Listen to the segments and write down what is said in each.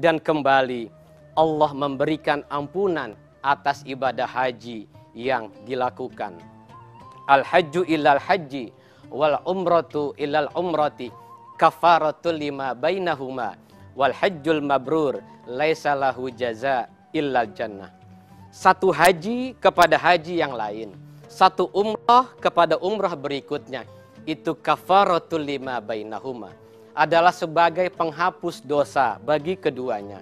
Dan kembali Allah memberikan ampunan atas ibadah haji yang dilakukan. Al-hajju illal haji wal umratu illal umrati kafaratul lima bainahuma wal hajjul mabrur laisa lahu jaza illal jannah. Satu haji kepada haji yang lain, satu umrah kepada umrah berikutnya, itu kafaratul lima bainahuma, adalah sebagai penghapus dosa bagi keduanya.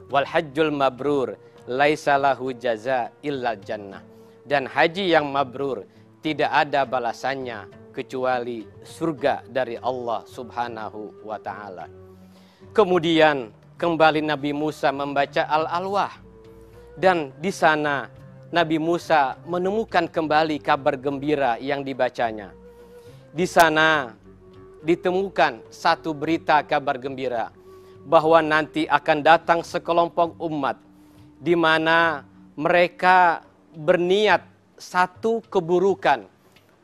Wal hajjul mabrur laisa lahu jaza illal jannah. Dan haji yang mabrur tidak ada balasannya kecuali surga dari Allah Subhanahu wa ta'ala. Kemudian kembali Nabi Musa membaca Al-Alwah, dan di sana Nabi Musa menemukan kembali kabar gembira yang dibacanya. Di sana ditemukan satu berita kabar gembira bahwa nanti akan datang sekelompok umat di mana mereka berniat satu keburukan,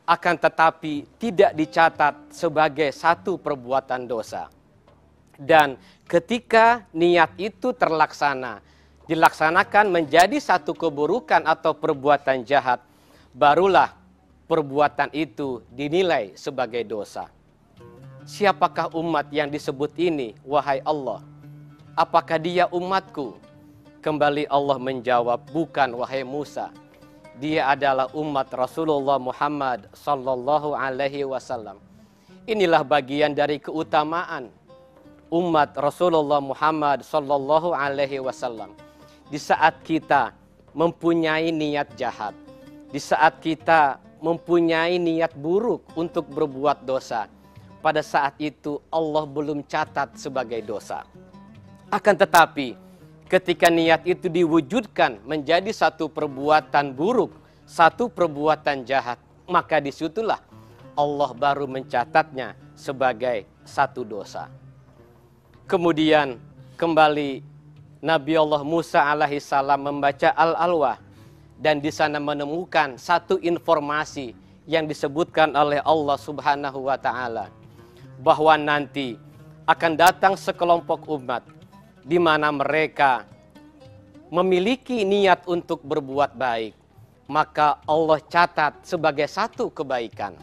akan tetapi tidak dicatat sebagai satu perbuatan dosa. Dan ketika niat itu dilaksanakan menjadi satu keburukan atau perbuatan jahat, barulah perbuatan itu dinilai sebagai dosa. Siapakah umat yang disebut ini, wahai Allah? Apakah dia umatku? Kembali Allah menjawab, bukan wahai Musa. Dia adalah umat Rasulullah Muhammad sallallahu alaihi wasallam. Inilah bagian dari keutamaan umat Rasulullah Muhammad sallallahu alaihi wasallam. Di saat kita mempunyai niat jahat, di saat kita mempunyai niat buruk untuk berbuat dosa, pada saat itu Allah belum catat sebagai dosa. Akan tetapi ketika niat itu diwujudkan menjadi satu perbuatan buruk, satu perbuatan jahat, maka disitulah Allah baru mencatatnya sebagai satu dosa. Kemudian kembali Nabi Allah Musa alaihissalam membaca Al-Alwah, dan di sana menemukan satu informasi yang disebutkan oleh Allah Subhanahu wa ta'ala, bahwa nanti akan datang sekelompok umat di mana mereka memiliki niat untuk berbuat baik, maka Allah catat sebagai satu kebaikan.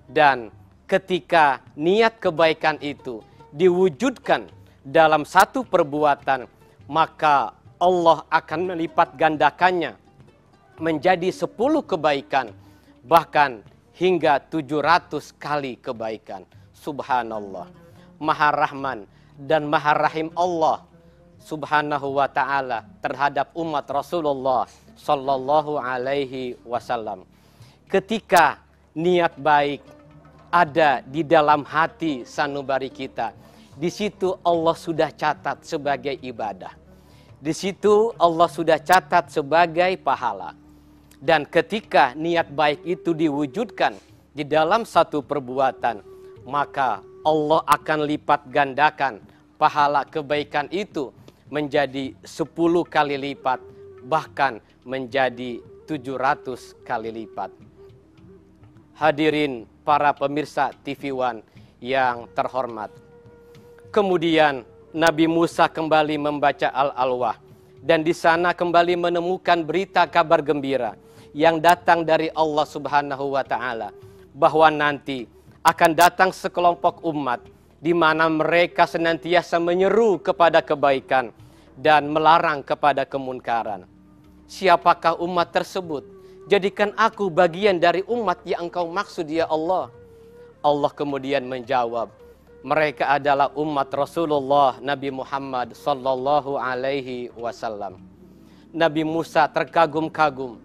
Dan ketika niat kebaikan itu diwujudkan dalam satu perbuatan, maka Allah akan melipat gandakannya menjadi 10 kebaikan, bahkan hingga 700 kali kebaikan. Subhanallah, Maha Rahman dan Maha Rahim Allah Subhanahu wa ta'ala terhadap umat Rasulullah sallallahu alaihi wasallam. Ketika niat baik ada di dalam hati sanubari kita, di situ Allah sudah catat sebagai ibadah. Di situ Allah sudah catat sebagai pahala. Dan ketika niat baik itu diwujudkan di dalam satu perbuatan, maka Allah akan lipat gandakan pahala kebaikan itu menjadi 10 kali lipat, bahkan menjadi 700 kali lipat. Hadirin para pemirsa TV One yang terhormat. Kemudian Nabi Musa kembali membaca Al-Alwah, dan di sana kembali menemukan berita kabar gembira yang datang dari Allah Subhanahu wa ta'ala, bahwa nanti akan datang sekelompok umat di mana mereka senantiasa menyeru kepada kebaikan dan melarang kepada kemunkaran. Siapakah umat tersebut? Jadikan aku bagian dari umat yang engkau maksud ya Allah. Allah kemudian menjawab, mereka adalah umat Rasulullah Nabi Muhammad sallallahu alaihi wasallam. Nabi Musa terkagum-kagum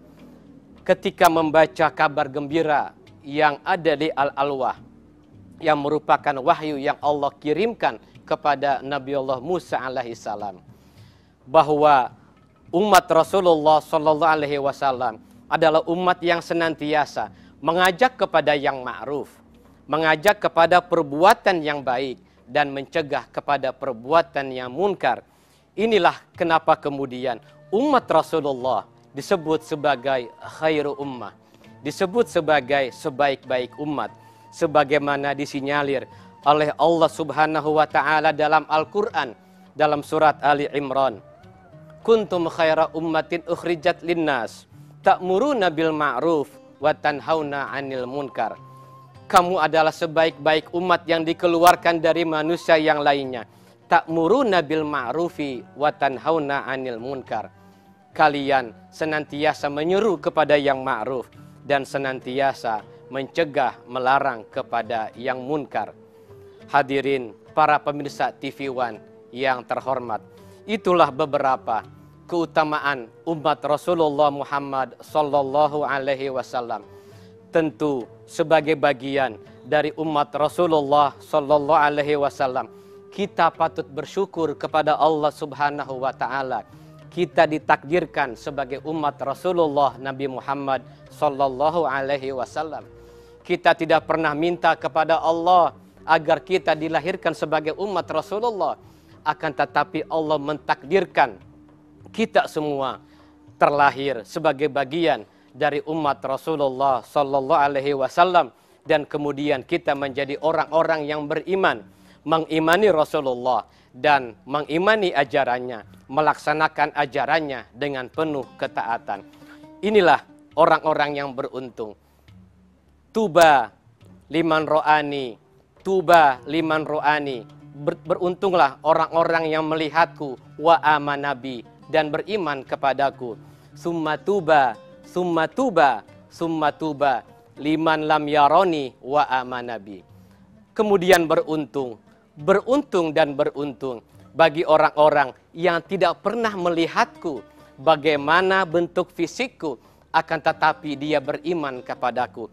ketika membaca kabar gembira yang ada di Al-Alwah, yang merupakan wahyu yang Allah kirimkan kepada Nabi Allah Musa alaihissalam, bahwa umat Rasulullah sallallahu alaihi wasallam adalah umat yang senantiasa mengajak kepada yang ma'ruf, mengajak kepada perbuatan yang baik, dan mencegah kepada perbuatan yang munkar. Inilah kenapa kemudian umat Rasulullah disebut sebagai khairu ummah, disebut sebagai sebaik-baik umat, sebagaimana disinyalir oleh Allah Subhanahu wa ta'ala dalam Al-Quran, dalam surat Ali Imran. Kuntum khaira ummatin ukhrijat linnas ta'muruna bil ma'ruf wa tanhauna 'anil munkar. Kamu adalah sebaik-baik umat yang dikeluarkan dari manusia yang lainnya. Ta'muruna bil ma'rufi wa tanhauna 'anil munkar. Kalian senantiasa menyeru kepada yang ma'ruf dan senantiasa mencegah, melarang kepada yang munkar. Hadirin para pemirsa TV One yang terhormat, itulah beberapa keutamaan umat Rasulullah Muhammad sallallahu alaihi wasallam. Tentu sebagai bagian dari umat Rasulullah sallallahu alaihi wasallam, kita patut bersyukur kepada Allah Subhanahu wa taala. Kita ditakdirkan sebagai umat Rasulullah Nabi Muhammad sallallahu alaihi wasallam. Kita tidak pernah minta kepada Allah agar kita dilahirkan sebagai umat Rasulullah, akan tetapi Allah mentakdirkan kita semua terlahir sebagai bagian dari umat Rasulullah sallallahu alaihi wasallam, dan kemudian kita menjadi orang-orang yang beriman, mengimani Rasulullah dan mengimani ajarannya, melaksanakan ajarannya dengan penuh ketaatan. Inilah orang-orang yang beruntung. Tuba liman ro'ani, tuba liman ro'ani. Beruntunglah orang-orang yang melihatku, wa amanabi, dan beriman kepadaku. Summa tuba, summa tuba, summa tuba liman lam yaroni wa amanabi. Kemudian beruntung, beruntung dan beruntung bagi orang-orang yang tidak pernah melihatku, bagaimana bentuk fisikku, akan tetapi dia beriman kepadaku.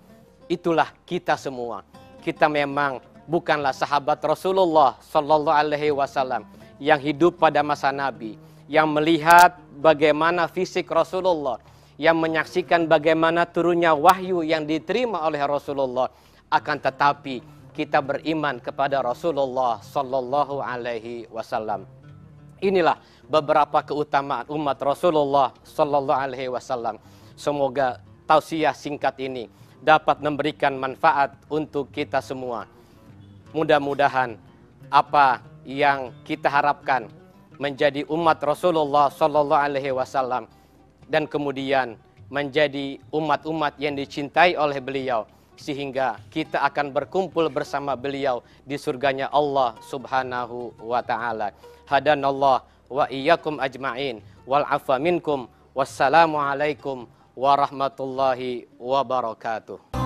Itulah kita semua. Kita memang bukanlah sahabat Rasulullah sallallahu alaihi wasallam yang hidup pada masa Nabi, yang melihat bagaimana fisik Rasulullah, yang menyaksikan bagaimana turunnya wahyu yang diterima oleh Rasulullah. Akan tetapi kita beriman kepada Rasulullah sallallahu alaihi wasallam. Inilah beberapa keutamaan umat Rasulullah sallallahu alaihi wasallam. Semoga tausiah singkat ini dapat memberikan manfaat untuk kita semua. Mudah-mudahan apa yang kita harapkan menjadi umat Rasulullah sallallahu alaihi wasallam dan kemudian menjadi umat-umat yang dicintai oleh beliau, sehingga kita akan berkumpul bersama beliau di surganya Allah Subhanahu wa taala. Hadanallah wa iyyakum ajma'in wal afa minkum. Wassalamu alaikum warahmatullahi wabarakatuh.